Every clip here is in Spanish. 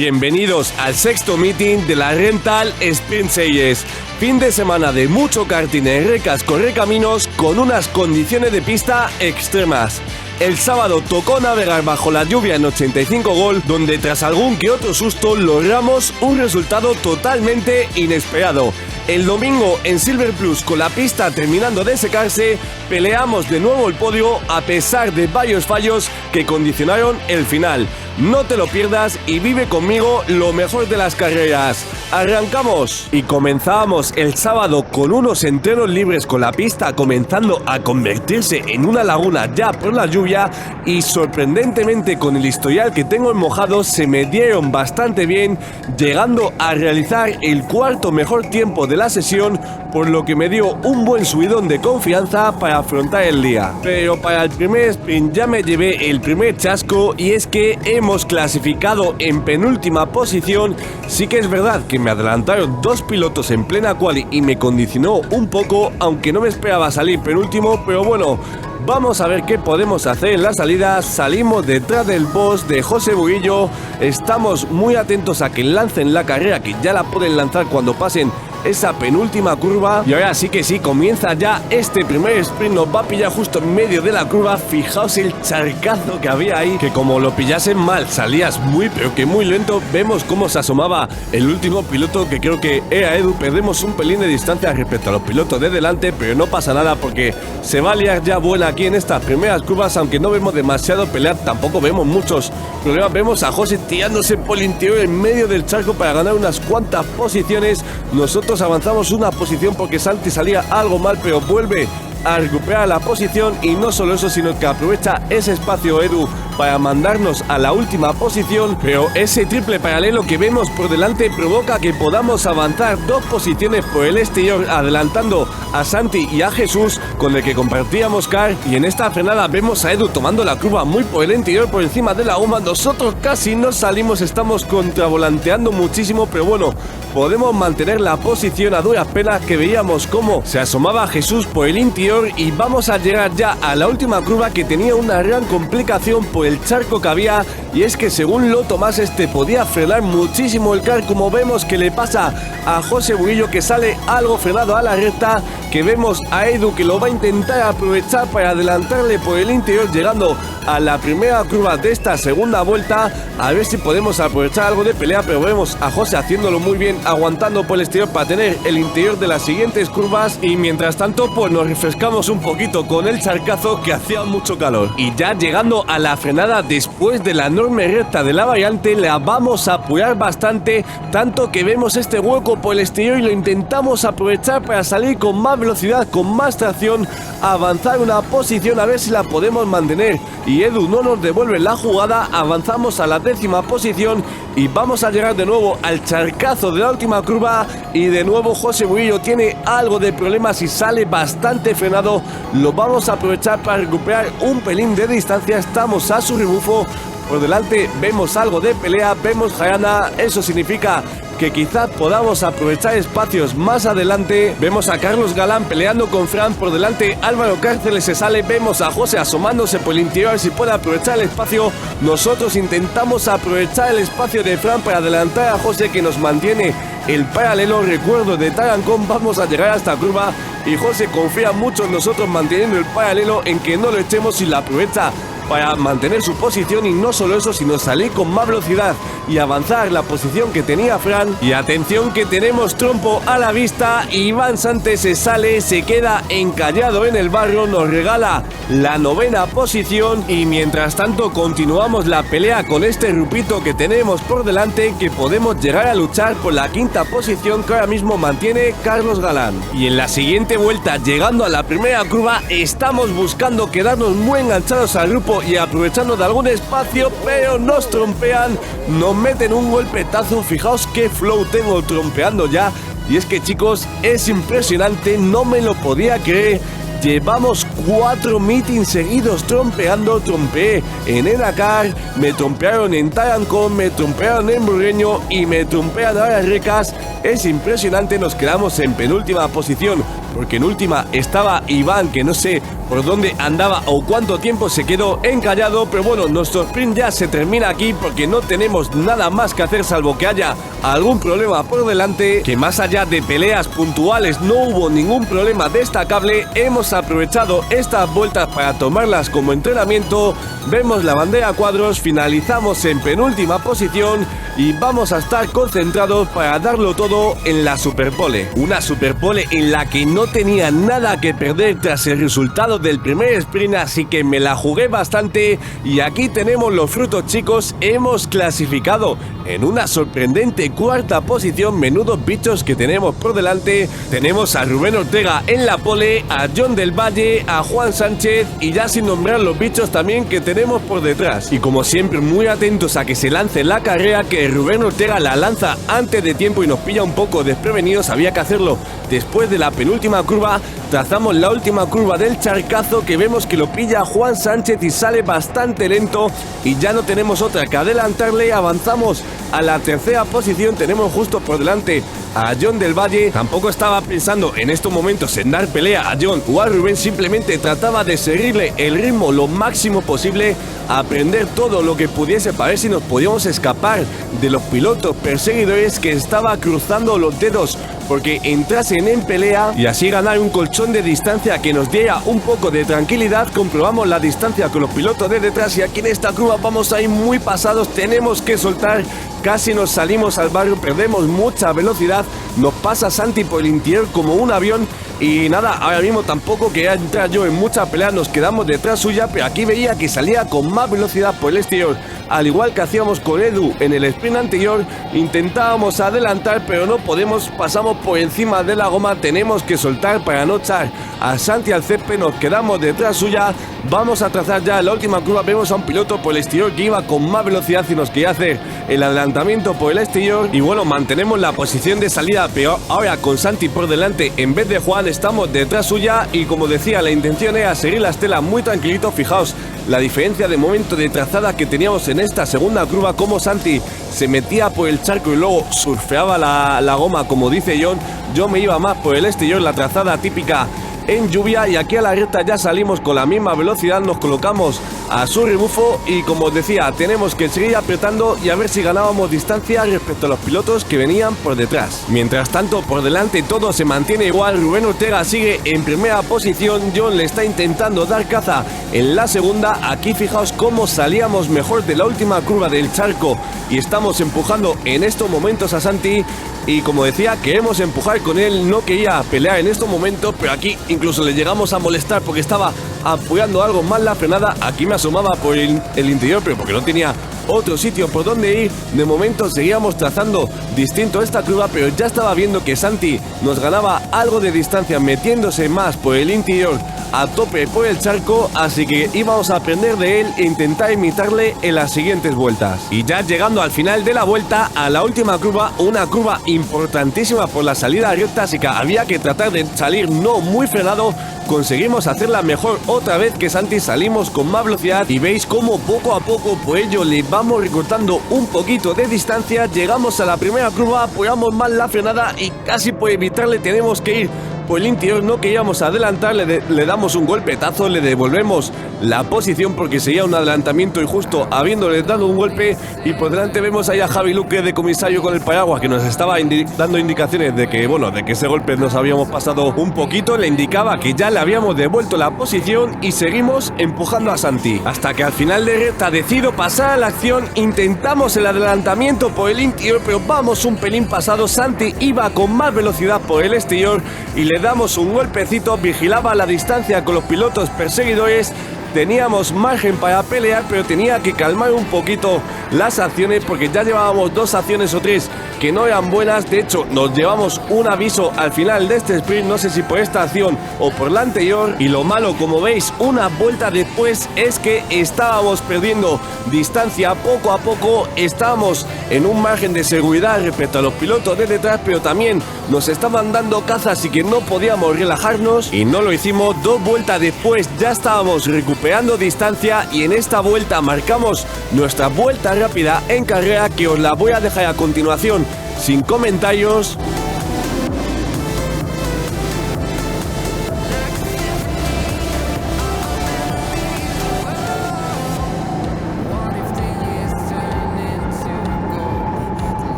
Bienvenidos al sexto meeting de la Rental Sprint Series. Fin de semana de mucho karting en recas correcaminos con unas condiciones de pista extremas. El sábado tocó navegar bajo la lluvia en 85 Gol, donde tras algún que otro susto logramos un resultado totalmente inesperado. El domingo en Silver Plus, con la pista terminando de secarse, peleamos de nuevo el podio a pesar de varios fallos que condicionaron el final. No te lo pierdas y vive conmigo lo mejor de las carreras. ¡Arrancamos! Y comenzábamos el sábado con unos entrenos libres con la pista comenzando a convertirse en una laguna ya por la lluvia, y sorprendentemente con el historial que tengo en mojado se me dieron bastante bien, llegando a realizar el cuarto mejor tiempo de la sesión, por lo que me dio un buen subidón de confianza para afrontar el día. Pero para el primer sprint ya me llevé el primer chasco, y es que hemos clasificado en penúltima posición. Sí que es verdad que me adelantaron dos pilotos en plena quali y me condicionó un poco, aunque no me esperaba salir penúltimo, pero bueno, vamos a ver qué podemos hacer en la salida. Salimos detrás del boss de José Buguillo, estamos muy atentos a que lancen la carrera, que ya la pueden lanzar cuando pasen esa penúltima curva. Y ahora sí que sí, comienza ya este primer sprint, nos va a pillar justo en medio de la curva. Fijaos el charcazo que había ahí, que como lo pillasen mal salías muy pero que muy lento. Vemos cómo se asomaba el último piloto, que creo que era Edu. Perdemos un pelín de distancia respecto a los pilotos de delante, pero no pasa nada porque se va a liar ya buena aquí en estas primeras curvas. Aunque no vemos demasiado pelear, tampoco vemos muchos problemas. Vemos a José tirándose por el interior en medio del charco para ganar unas cuantas posiciones. Nosotros avanzamos una posición porque Santi salía algo mal, pero vuelve a recuperar la posición, y no solo eso, sino que aprovecha ese espacio Edu para mandarnos a la última posición. Pero ese triple paralelo que vemos por delante provoca que podamos avanzar dos posiciones por el exterior, adelantando a Santi y a Jesús, con el que compartíamos car. Y en esta frenada vemos a Edu tomando la curva muy por el interior, por encima de la goma. Nosotros casi no salimos, estamos contravolanteando muchísimo, pero bueno, podemos mantener la posición a duras penas, que veíamos cómo se asomaba Jesús por el interior. Y vamos a llegar ya a la última curva, que tenía una gran complicación por el charco que había, y es que según lo tomas podía frenar muchísimo el car, como vemos que le pasa a José Buguillo, que sale algo frenado a la recta, que vemos a Edu que lo va a intentar aprovechar para adelantarle por el interior, llegando a la primera curva de esta segunda vuelta, a ver si podemos aprovechar algo de pelea. Pero vemos a José haciéndolo muy bien, aguantando por el exterior para tener el interior de las siguientes curvas, y mientras tanto pues nos refrescamos un poquito con el charcazo, que hacía mucho calor. Y ya llegando a la frenada después de la enorme recta de la variante, la vamos a apurar bastante, tanto que vemos este hueco por el exterior y lo intentamos aprovechar para salir con más velocidad, con más tracción, avanzar una posición, a ver si la podemos mantener. Y Edu no nos devuelve la jugada, avanzamos a la 10ª posición y vamos a llegar de nuevo al charcazo de la última curva, y de nuevo José Buguillo tiene algo de problemas y sale bastante frenado. Lo vamos a aprovechar para recuperar un pelín de distancia, estamos a su rebufo. Por delante vemos algo de pelea, vemos jarana, eso significa que quizás podamos aprovechar espacios más adelante. Vemos a Carlos Galán peleando con Fran, por delante Álvaro Cárceles se sale, vemos a José asomándose por el interior si puede aprovechar el espacio. Nosotros intentamos aprovechar el espacio de Fran para adelantar a José, que nos mantiene el paralelo. Recuerdo de Tarancón, vamos a llegar a esta curva y José confía mucho en nosotros manteniendo el paralelo, en que no lo echemos, y la aprovecha para mantener su posición. Y no solo eso, sino salir con más velocidad y avanzar la posición que tenía Fran. Y atención que tenemos trompo a la vista, Iván Santos se sale, se queda encallado en el barro, nos regala la 9ª posición. Y mientras tanto continuamos la pelea con este grupito que tenemos por delante, que podemos llegar a luchar por la 5ª posición, que ahora mismo mantiene Carlos Galán. Y en la siguiente vuelta, llegando a la primera curva, estamos buscando quedarnos muy enganchados al grupo y aprovechando de algún espacio, pero nos trompean, nos meten un golpetazo. Fijaos qué flow tengo trompeando ya, y es que chicos, es impresionante, no me lo podía creer. Llevamos 4 meetings seguidos trompeando. Trompeé en Enacar, me trompearon en Tarancón, me trompearon en Burgueño y me trompean ahora en Recas. Es impresionante, nos quedamos en penúltima posición porque en última estaba Iván, que no sé por dónde andaba o cuánto tiempo se quedó encallado, pero bueno, nuestro sprint ya se termina aquí porque no tenemos nada más que hacer salvo que haya algún problema por delante, que más allá de peleas puntuales no hubo ningún problema destacable. Hemos aprovechado estas vueltas para tomarlas como entrenamiento, vemos la bandera a cuadros, finalizamos en penúltima posición y vamos a estar concentrados para darlo todo en la Superpole. Una Superpole en la que no tenía nada que perder tras el resultado del primer sprint, así que me la jugué bastante y aquí tenemos los frutos, chicos. Hemos clasificado en una sorprendente cuarta posición. Menudos bichos que tenemos por delante. Tenemos a Rubén Ortega en la pole, a John del Valle, a Juan Sánchez y ya sin nombrar los bichos también que tenemos por detrás. Y como siempre muy atentos a que se lance la carrera, que Rubén Ortega la lanza antes de tiempo y nos pilla un poco desprevenidos. Había que hacerlo después de la penúltima curva. Trazamos la última curva del charcazo, que vemos que lo pilla Juan Sánchez y sale bastante lento y ya no tenemos otra que adelantarle. Avanzamos a la tercera posición, tenemos justo por delante a John del Valle. Tampoco estaba pensando en estos momentos en dar pelea a John o a Rubén, simplemente trataba de seguirle el ritmo lo máximo posible, aprender todo lo que pudiese para ver si nos podíamos escapar de los pilotos perseguidores, que estaba cruzando los dedos porque entrasen en pelea y así ganar un colchón de distancia que nos diera un poco de tranquilidad. Comprobamos la distancia con los pilotos de detrás y aquí en esta curva vamos a ir muy pasados, tenemos que soltar, casi nos salimos al barrio, perdemos mucha velocidad, nos pasa Santi por el interior como un avión y nada, ahora mismo tampoco quería entrar yo en mucha pelea, nos quedamos detrás suya, pero aquí veía que salía con más velocidad por el exterior, al igual que hacíamos con Edu en el sprint anterior. Intentábamos adelantar pero no podemos, pasamos por encima de la goma, tenemos que soltar para no echar a Santi al césped, nos quedamos detrás suya. Vamos a trazar ya la última curva, vemos a un piloto por el exterior que iba con más velocidad y nos quería hacer el adelantamiento por el exterior y bueno, mantenemos la posición de salida, pero ahora con Santi por delante en vez de Juan, estamos detrás suya y como decía, la intención era seguir la estela muy tranquilito. Fijaos la diferencia de momento de trazada que teníamos en esta segunda curva, como Santi se metía por el charco y luego surfeaba la goma, como dice John. Yo me iba más por el exterior, la trazada típica en lluvia, y aquí a la recta ya salimos con la misma velocidad, nos colocamos a su rebufo y como os decía, tenemos que seguir apretando y a ver si ganábamos distancia respecto a los pilotos que venían por detrás. Mientras tanto, por delante todo se mantiene igual, Rubén Ortega sigue en primera posición, John le está intentando dar caza en la segunda. Aquí fijaos cómo salíamos mejor de la última curva del charco y estamos empujando en estos momentos a Santi. Y como decía, queremos empujar con él, no quería pelear en estos momentos, pero aquí incluso le llegamos a molestar porque estaba apoyando algo mal la frenada. Aquí me asomaba por el interior, pero porque no tenía otro sitio por donde ir. De momento seguíamos trazando distinto esta curva, pero ya estaba viendo que Santi nos ganaba algo de distancia metiéndose más por el interior a tope por el charco, así que íbamos a aprender de él e intentar imitarle en las siguientes vueltas. Y ya llegando al final de la vuelta, a la última curva, una curva importantísima por la salida recta, así que había que tratar de salir no muy frenado. Conseguimos hacerla mejor otra vez que Santi, salimos con más velocidad y veis cómo poco a poco por ello le vamos recortando un poquito de distancia. Llegamos a la primera curva, apoyamos mal la frenada y casi por evitarle tenemos que ir por el interior, no queríamos adelantar, le damos un golpetazo, le devolvemos la posición porque sería un adelantamiento y justo habiéndole dado un golpe. Y por delante vemos ahí a Javi Luque de comisario con el paraguas que nos estaba dando indicaciones de que, bueno, de que ese golpe nos habíamos pasado un poquito, le indicaba que ya le habíamos devuelto la posición y seguimos empujando a Santi. Hasta que al final de recta decido pasar a la acción, intentamos el adelantamiento por el interior, pero vamos un pelín pasado, Santi iba con más velocidad por el exterior y le damos un golpecito, vigilaba la distancia con los pilotos perseguidores. Teníamos margen para pelear, pero tenía que calmar un poquito las acciones porque ya llevábamos 2 acciones o 3 que no eran buenas. De hecho, nos llevamos un aviso al final de este sprint, no sé si por esta acción o por la anterior. Y lo malo, como veis, una vuelta después, es que estábamos perdiendo distancia poco a poco. Estábamos en un margen de seguridad respecto a los pilotos de detrás, pero también nos estaban dando caza, así que no podíamos relajarnos y no lo hicimos. 2 vueltas después ya estábamos recuperando distancia y en esta vuelta marcamos nuestra vuelta rápida en carrera, que os la voy a dejar a continuación sin comentarios.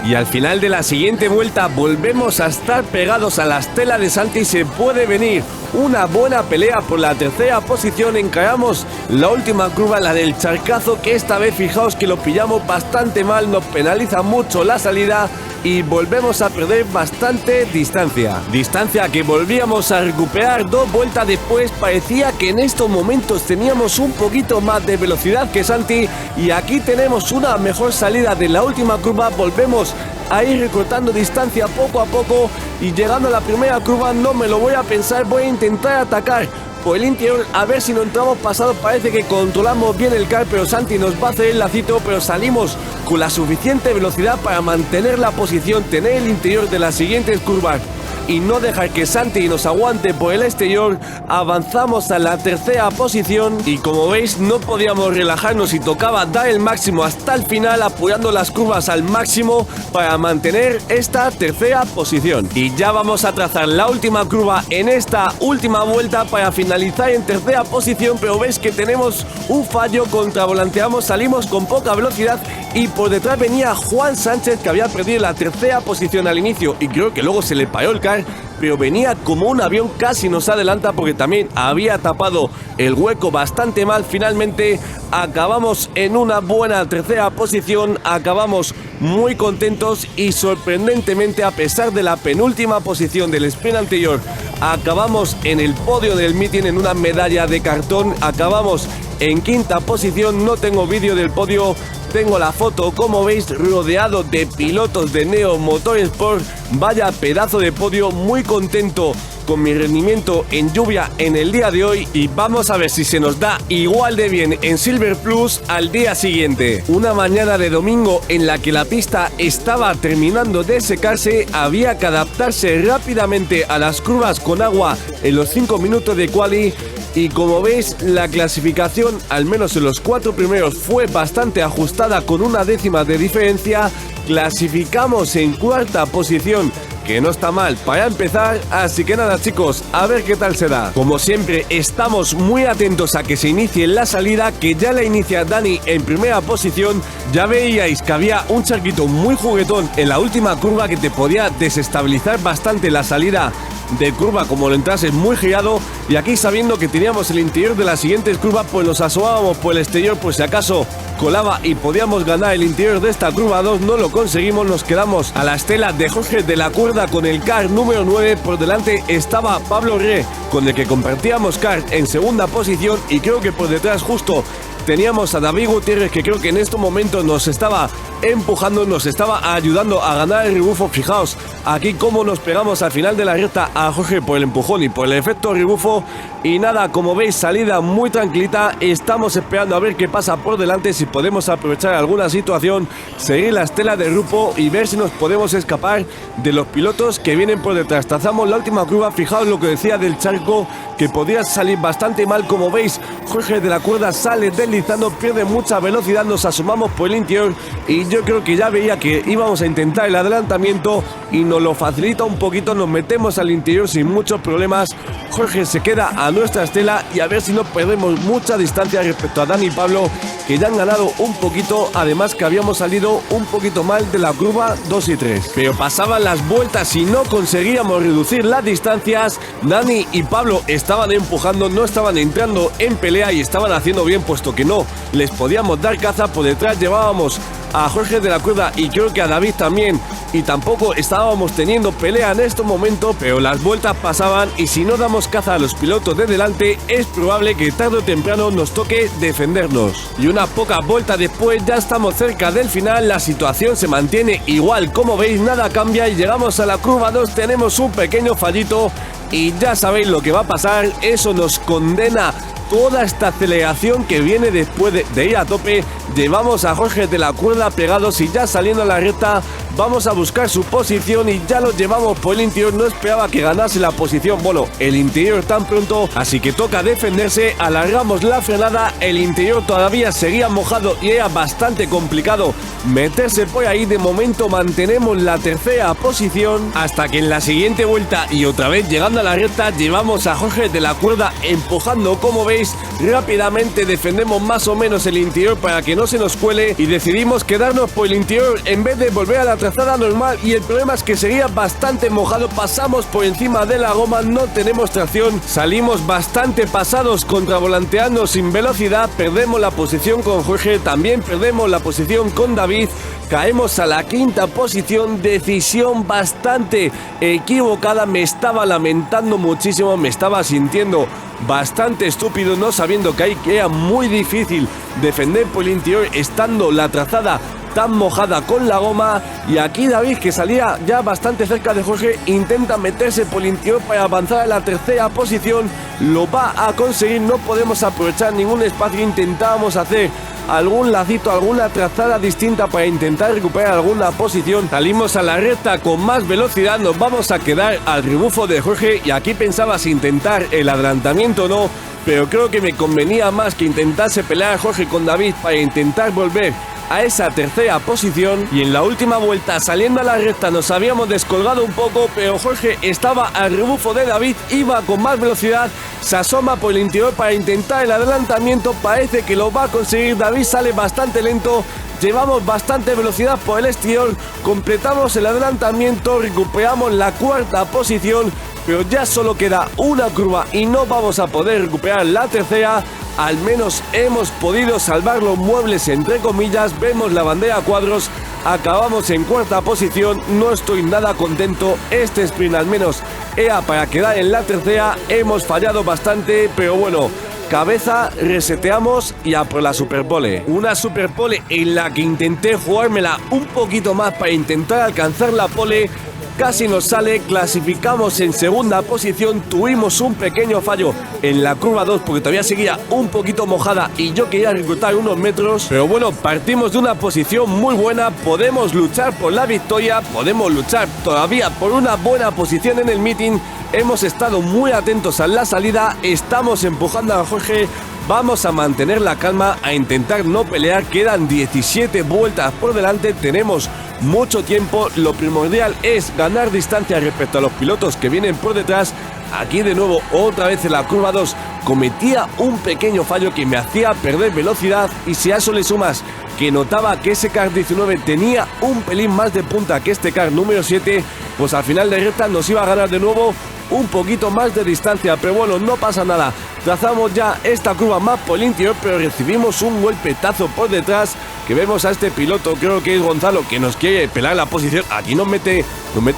Y al final de la siguiente vuelta volvemos a estar pegados a la estela de Santi. Se puede venir una buena pelea por la tercera posición. Encaramos la última curva, la del charcazo, que esta vez fijaos que lo pillamos bastante mal, nos penaliza mucho la salida y volvemos a perder bastante distancia que volvíamos a recuperar 2 vueltas después. Parecía que en estos momentos teníamos un poquito más de velocidad que Santi y aquí tenemos una mejor salida de la última curva. Volvemos a ir recortando distancia poco a poco y llegando a la primera curva no me lo voy a pensar, voy a intentar atacar por el interior a ver si no entramos pasado. Parece que controlamos bien el car, pero Santi nos va a hacer el lacito, pero salimos con la suficiente velocidad para mantener la posición, tener el interior de las siguientes curvas y no dejar que Santi nos aguante por el exterior. Avanzamos a la tercera posición y como veis no podíamos relajarnos y tocaba dar el máximo hasta el final, apoyando las curvas al máximo para mantener esta tercera posición. Y ya vamos a trazar la última curva en esta última vuelta para finalizar en tercera posición, pero veis que tenemos un fallo, contravolanteamos, salimos con poca velocidad y por detrás venía Juan Sánchez, que había perdido la tercera posición al inicio y creo que luego se le paró el car, pero venía como un avión, casi nos adelanta porque también había tapado el hueco bastante mal. Finalmente acabamos en una buena tercera posición, acabamos muy contentos y sorprendentemente, a pesar de la penúltima posición del sprint anterior, acabamos en el podio del meeting en una medalla de cartón. Acabamos en quinta posición, no tengo vídeo del podio, tengo la foto, como veis, rodeado de pilotos de Neo Motorsport. Vaya pedazo de podio, muy contento con mi rendimiento en lluvia en el día de hoy y vamos a ver si se nos da igual de bien en Silver Plus al día siguiente. Una mañana de domingo en la que la pista estaba terminando de secarse, había que adaptarse rápidamente a las curvas con agua en los 5 minutos de quali. Y como veis, la clasificación, al menos en los 4 primeros, fue bastante ajustada con una décima de diferencia. Clasificamos en cuarta posición, que no está mal para empezar, así que nada chicos, a ver qué tal se da. Como siempre, estamos muy atentos a que se inicie la salida, que ya la inicia Dani en primera posición. Ya veíais que había un charquito muy juguetón en la última curva que te podía desestabilizar bastante la salida de curva, como lo entrases muy girado, y aquí sabiendo que teníamos el interior de las siguientes curvas, pues nos asomábamos por el exterior por si acaso colaba y podíamos ganar el interior de esta curva 2, no lo conseguimos, nos quedamos a la estela de Jorge de la Cuerda con el car número 9, por delante estaba Pablo Re, con el que compartíamos car en segunda posición, y creo que por detrás justo teníamos a David Gutiérrez, que creo que en estos momentos nos estaba empujando, nos estaba ayudando a ganar el rebufo. Fijaos aquí cómo nos pegamos al final de la recta a Jorge por el empujón y por el efecto rebufo. Y nada, como veis, salida muy tranquilita. Estamos esperando a ver qué pasa por delante, si podemos aprovechar alguna situación, seguir la estela del grupo y ver si nos podemos escapar de los pilotos que vienen por detrás. Trazamos la última curva, fijaos lo que decía del charco, que podría salir bastante mal. Como veis, Jorge de la Cuerda sale deslizando, pierde mucha velocidad, nos asomamos por el interior y yo creo que ya veía que íbamos a intentar el adelantamiento y nos lo facilita un poquito, nos metemos al interior sin muchos problemas. Jorge se queda a nuestra estela y a ver si no perdemos mucha distancia respecto a Dani y Pablo, que ya han ganado un poquito, además que habíamos salido un poquito mal de la curva 2 y 3. Pero pasaban las vueltas y no conseguíamos reducir las distancias. Dani y Pablo estaban empujando, no estaban entrando en pelea y estaban haciendo bien, puesto que no les podíamos dar caza. Por detrás llevábamos a Jorge de la Cuerda y creo que a David también, y tampoco estábamos teniendo pelea en estos momentos, pero las vueltas pasaban y si no damos caza a los pilotos de delante es probable que tarde o temprano nos toque defendernos. Y unas pocas vueltas después ya estamos cerca del final, la situación se mantiene igual, como veis nada cambia y llegamos a la curva 2, tenemos un pequeño fallito y ya sabéis lo que va a pasar, eso nos condena toda esta aceleración que viene después de ir a tope. Llevamos a Jorge de la Cuerda pegados y ya saliendo a la recta vamos a buscar su posición y ya lo llevamos por el interior. No esperaba que ganase la posición, bueno, el interior tan pronto, así que toca defenderse. Alargamos la frenada, el interior todavía seguía mojado y era bastante complicado meterse por ahí. De momento mantenemos la tercera posición hasta que en la siguiente vuelta y otra vez llegando a la recta llevamos a Jorge de la Cuerda empujando, como veis. veis, rápidamente defendemos más o menos el interior para que no se nos cuele y decidimos quedarnos por el interior en vez de volver a la trazada normal, y el problema es que seguía bastante mojado, pasamos por encima de la goma, no tenemos tracción, salimos bastante pasados contravolanteando sin velocidad, perdemos la posición con Jorge, también perdemos la posición con David, caemos a la quinta posición, decisión bastante equivocada, me estaba lamentando muchísimo, me estaba sintiendo bastante estúpido, no sabiendo que era muy difícil defender por el interior estando la trazada tan mojada con la goma. Y aquí David, que salía ya bastante cerca de Jorge, intenta meterse por el interior para avanzar a la tercera posición, lo va a conseguir, no podemos aprovechar ningún espacio, intentábamos hacer algún lacito, alguna trazada distinta para intentar recuperar alguna posición, salimos a la recta con más velocidad, nos vamos a quedar al rebufo de Jorge y aquí pensaba si intentar el adelantamiento o no, pero creo que me convenía más que intentase pelear a Jorge con David para intentar volver a esa tercera posición. Y en la última vuelta saliendo a la recta nos habíamos descolgado un poco, pero Jorge estaba al rebufo de David, iba con más velocidad, se asoma por el interior para intentar el adelantamiento, parece que lo va a conseguir, David sale bastante lento, llevamos bastante velocidad por el exterior, completamos el adelantamiento, recuperamos la cuarta posición, pero ya solo queda una curva y no vamos a poder recuperar la tercera. Al menos hemos podido salvar los muebles entre comillas, vemos la bandera a cuadros, acabamos en cuarta posición, no estoy nada contento, este sprint al menos era para quedar en la tercera, hemos fallado bastante, pero bueno, cabeza, reseteamos y a por la superpole. Una superpole en la que intenté jugármela un poquito más para intentar alcanzar la pole. Casi nos sale, clasificamos en segunda posición, tuvimos un pequeño fallo en la curva 2 porque todavía seguía un poquito mojada y yo quería reclutar unos metros, pero bueno, partimos de una posición muy buena, podemos luchar por la victoria, podemos luchar todavía por una buena posición en el meeting, hemos estado muy atentos a la salida, estamos empujando a Jorge. Vamos a mantener la calma, a intentar no pelear, quedan 17 vueltas por delante, tenemos mucho tiempo, lo primordial es ganar distancia respecto a los pilotos que vienen por detrás. Aquí de nuevo, otra vez en la curva 2, cometía un pequeño fallo que me hacía perder velocidad y si a eso le sumas que notaba que ese Kart 19 tenía un pelín más de punta que este Kart número 7, pues al final de recta nos iba a ganar de nuevo un poquito más de distancia, pero bueno, no pasa nada. Trazamos ya esta curva más por el interior, pero recibimos un golpetazo por detrás, que vemos a este piloto, creo que es Gonzalo, que nos quiere pelar la posición. Aquí nos mete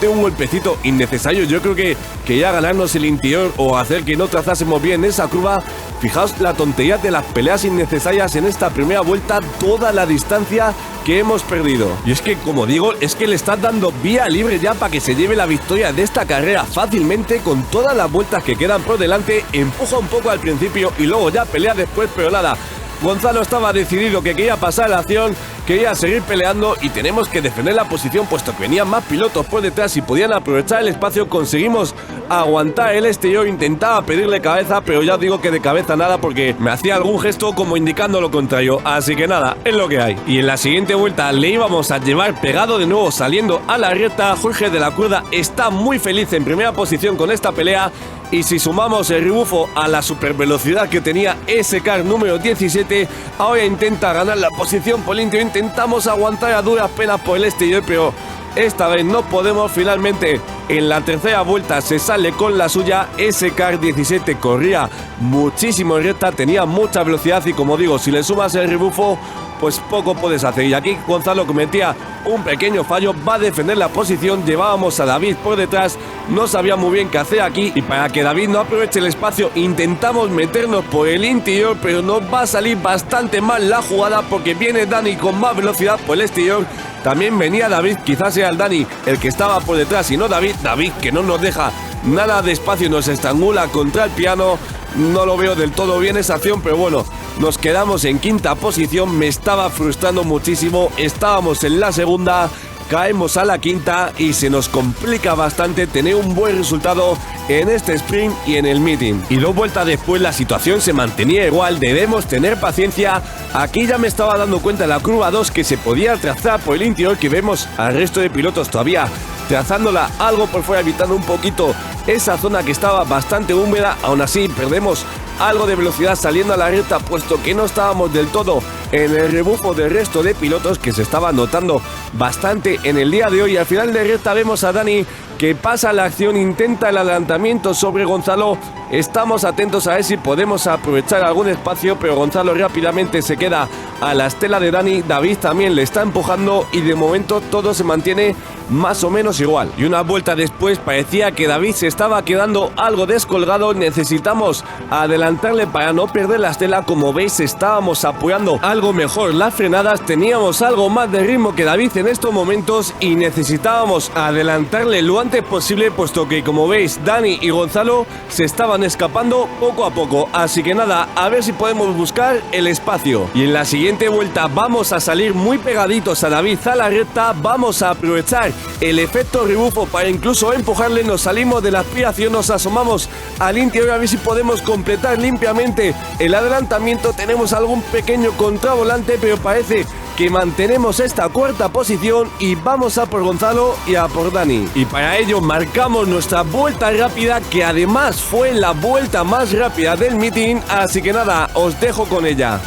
un golpecito innecesario. Yo creo que quería ganarnos el interior o hacer que no trazásemos bien esa curva. Fijaos la tontería de las peleas innecesarias en esta primera vuelta, toda la distancia que hemos perdido. Y es que, como digo, es que le estás dando vía libre ya para que se lleve la victoria de esta carrera fácilmente, con todas las vueltas que quedan por delante. Empuja un poco al principio y luego ya pelea después, pero nada. Gonzalo estaba decidido que quería pasar la acción, quería seguir peleando y tenemos que defender la posición puesto que venían más pilotos por detrás y podían aprovechar el espacio. Conseguimos aguantar el exterior, intentaba pedirle cabeza, pero ya os digo que de cabeza nada porque me hacía algún gesto como indicando lo contrario, así que nada, es lo que hay. Y en la siguiente vuelta le íbamos a llevar pegado de nuevo saliendo a la recta. Jorge de la Cuerda está muy feliz en primera posición con esta pelea. Y si sumamos el rebufo a la supervelocidad que tenía ese Kart número 17, ahora intenta ganar la posición por el interior. Intentamos aguantar a duras penas por el exterior, pero esta vez no podemos. Finalmente, en la tercera vuelta se sale con la suya. Ese Kart 17 corría muchísimo en recta, tenía mucha velocidad y, como digo, si le sumas el rebufo, pues poco puedes hacer. Y aquí Gonzalo cometía un pequeño fallo, va a defender la posición, llevábamos a David por detrás, no sabía muy bien qué hacer aquí y para que David no aproveche el espacio intentamos meternos por el interior, pero nos va a salir bastante mal la jugada porque viene Dani con más velocidad por el exterior. También venía David, quizás sea el Dani el que estaba por detrás y no David, que no nos deja nada de espacio, nos estrangula contra el piano. No lo veo del todo bien esa acción, pero bueno, nos quedamos en quinta posición, me estaba frustrando muchísimo, estábamos en la segunda, caemos a la quinta y se nos complica bastante tener un buen resultado en este sprint y en el meeting. Y 2 vueltas después la situación se mantenía igual, debemos tener paciencia. Aquí ya me estaba dando cuenta en la curva 2 que se podía trazar por el interior, que vemos al resto de pilotos todavía trazándola algo por fuera, evitando un poquito esa zona que estaba bastante húmeda. Aún así perdemos algo de velocidad saliendo a la recta, puesto que no estábamos del todo en el rebufo del resto de pilotos, que se estaba notando bastante en el día de hoy. Al final de recta vemos a Dani que pasa la acción, intenta el adelantamiento sobre Gonzalo. Estamos atentos a ver si podemos aprovechar algún espacio, pero Gonzalo rápidamente se queda a la estela de Dani. David también le está empujando y de momento todo se mantiene más o menos igual. Y una vuelta después parecía que David se estaba quedando algo descolgado. Necesitamos adelantarle para no perder la estela. Como veis, estábamos apoyando algo mejor las frenadas, teníamos algo más de ritmo que David en estos momentos y necesitábamos adelantarle lo antes posible, puesto que, como veis, Dani y Gonzalo se estaban escapando poco a poco. Así que nada, a ver si podemos buscar el espacio. Y en la siguiente vuelta vamos a salir muy pegaditos a David a la recta. Vamos a aprovechar el efecto rebufo para incluso empujarle. Nos salimos de la aspiración, nos asomamos al interior a ver si podemos completar limpiamente el adelantamiento. Tenemos algún pequeño contravolante, pero parece que mantenemos esta cuarta posición y vamos a por Gonzalo y a por Dani. Y para ello marcamos nuestra vuelta rápida, que además fue la vuelta más rápida del meeting, así que nada, os dejo con ella.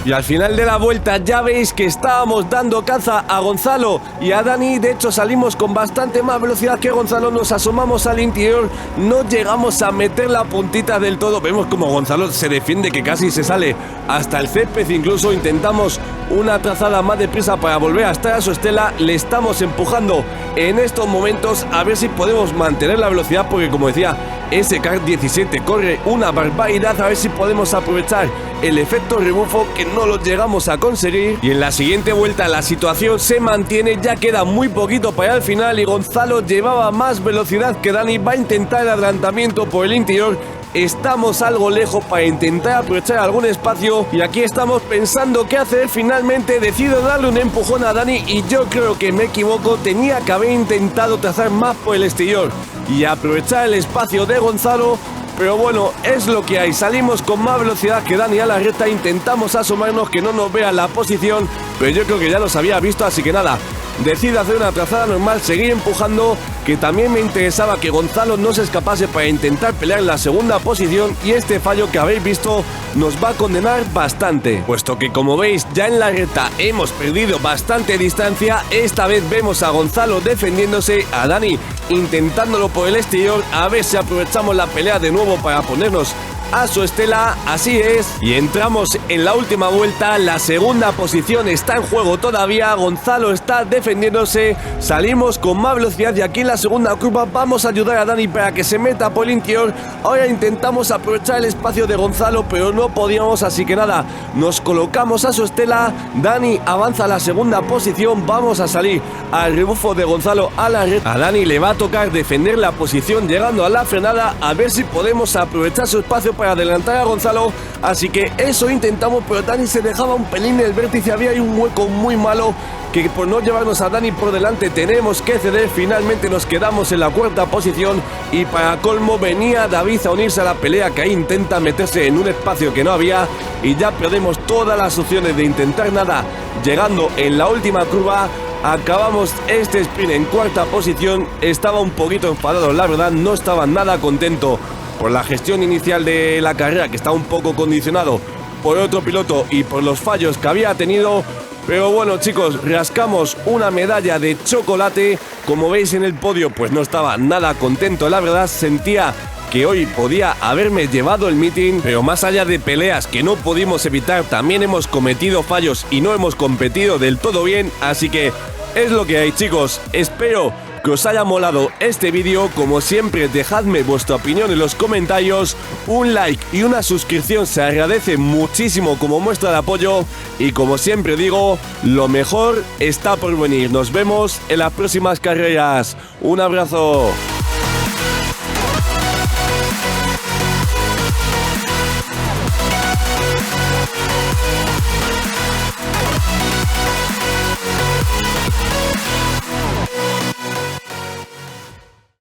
Y al final de la vuelta ya veis que estábamos dando caza a Gonzalo y a Dani. De hecho, salimos con bastante más velocidad que Gonzalo, nos asomamos al interior, no llegamos a meter la puntita del todo. Vemos como Gonzalo se defiende, que casi se sale hasta el césped. Incluso intentamos una trazada más deprisa para volver a estar a su estela. Le estamos empujando en estos momentos a ver si podemos mantener la velocidad, porque, como decía, ese Kart 17 corre una barbaridad. A ver si podemos aprovechar el efecto rebufo, que no lo llegamos a conseguir. Y en la siguiente vuelta la situación se mantiene, ya queda muy poquito para el final y Gonzalo llevaba más velocidad que Dani. Va a intentar el adelantamiento por el interior. Estamos algo lejos para intentar aprovechar algún espacio y aquí estamos pensando qué hacer. Finalmente decido darle un empujón a Dani y yo creo que me equivoco. Tenía que haber intentado trazar más por el exterior y aprovechar el espacio de Gonzalo, pero bueno, es lo que hay. Salimos con más velocidad que Dani a la recta, intentamos asomarnos que no nos vea la posición, pero yo creo que ya nos había visto, así que nada, decido hacer una trazada normal, seguir empujando, que también me interesaba que Gonzalo no se escapase para intentar pelear en la segunda posición, y este fallo que habéis visto nos va a condenar bastante, puesto que, como veis, ya en la recta hemos perdido bastante distancia. Esta vez vemos a Gonzalo defendiéndose, a Dani intentándolo por el exterior, a ver si aprovechamos la pelea de nuevo para ponernos a su estela. Así es, y entramos en la última vuelta. La segunda posición está en juego todavía, Gonzalo está defendiéndose, salimos con más velocidad y aquí en la segunda curva vamos a ayudar a Dani para que se meta por el interior. Ahora intentamos aprovechar el espacio de Gonzalo, pero no podíamos, así que nada, nos colocamos a su estela. Dani avanza a la segunda posición, vamos a salir al rebufo de Gonzalo a la red. A Dani le va a tocar defender la posición llegando a la frenada, a ver si podemos aprovechar su espacio para adelantar a Gonzalo, así que eso intentamos, pero Dani se dejaba un pelín en el vértice, había ahí un hueco muy malo que, por no llevarnos a Dani por delante, tenemos que ceder. Finalmente nos quedamos en la cuarta posición y para colmo venía David a unirse a la pelea, que ahí intenta meterse en un espacio que no había y ya perdemos todas las opciones de intentar nada. Llegando en la última curva acabamos este sprint en cuarta posición. Estaba un poquito enfadado, la verdad, no estaba nada contento por la gestión inicial de la carrera, que está un poco condicionado por otro piloto y por los fallos que había tenido. Pero bueno, chicos, rascamos una medalla de chocolate. Como veis en el podio, pues no estaba nada contento, la verdad. Sentía que hoy podía haberme llevado el meeting, pero más allá de peleas que no pudimos evitar, también hemos cometido fallos y no hemos competido del todo bien. Así que es lo que hay, chicos. Espero que os haya molado este vídeo. Como siempre, dejadme vuestra opinión en los comentarios. Un like y una suscripción se agradece muchísimo como muestra de apoyo. Y como siempre digo, lo mejor está por venir. Nos vemos en las próximas carreras. Un abrazo.